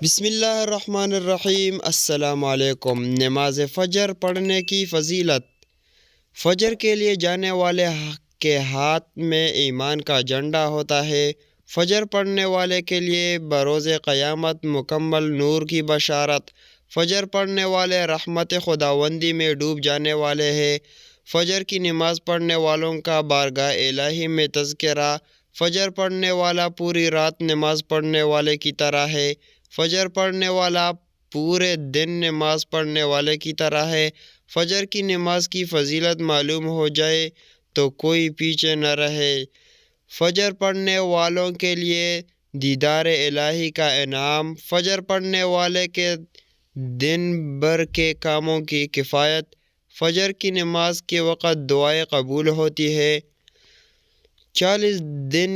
بسم اللہ الرحمن الرحیم۔ السلام علیکم۔ نماز فجر پڑھنے کی فضیلت۔ فجر کے لیے جانے والے کے ہاتھ میں ایمان کا جھنڈا ہوتا ہے۔ فجر پڑھنے والے کے لیے بروز قیامت مکمل نور کی بشارت۔ فجر پڑھنے والے رحمت خداوندی میں ڈوب جانے والے ہیں۔ فجر کی نماز پڑھنے والوں کا بارگاہ الہی میں تذکرہ۔ فجر پڑھنے والا پوری رات نماز پڑھنے والے کی طرح ہے۔ فجر پڑھنے والا پورے دن نماز پڑھنے والے کی طرح ہے۔ فجر کی نماز کی فضیلت معلوم ہو جائے تو کوئی پیچھے نہ رہے۔ فجر پڑھنے والوں کے لیے دیدار الہی کا انعام۔ فجر پڑھنے والے کے دن بھر کے کاموں کی کفایت۔ فجر کی نماز کے وقت دعائیں قبول ہوتی ہے۔ 40 دن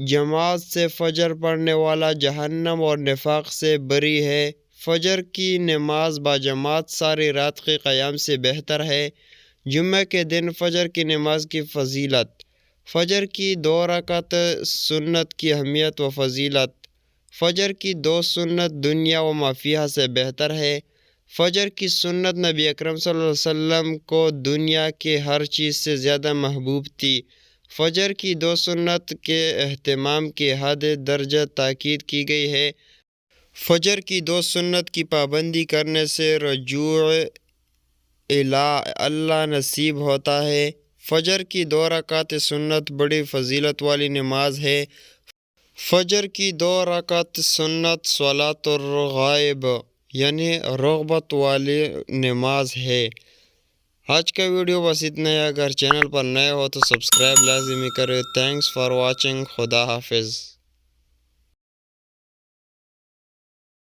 جماعت سے فجر پڑھنے والا جہنم اور نفاق سے بری ہے۔ فجر کی نماز باجماعت ساری رات کے قیام سے بہتر ہے۔ جمعہ کے دن فجر کی نماز کی فضیلت۔ فجر کی 2 رکعت سنت کی اہمیت و فضیلت۔ فجر کی 2 سنت دنیا و ما فیہا سے بہتر ہے۔ فجر کی سنت نبی اکرم صلی اللہ علیہ وسلم کو دنیا کے ہر چیز سے زیادہ محبوب تھی۔ فجر کی 2 سنت کے اہتمام کی حد درجہ تاکید کی گئی ہے۔ فجر کی 2 سنت کی پابندی کرنے سے رجوع اللہ نصیب ہوتا ہے۔ فجر کی 2 رکعت سنت بڑی فضیلت والی نماز ہے۔ فجر کی 2 رکعت سنت صلاۃ الرغائب یعنی رغبت والی نماز ہے۔ آج کا ویڈیو بس اتنا ہے۔ اگر چینل پر نئے ہو تو سبسکرائب لازمی کرے۔ Thanks for watching. خدا حافظ۔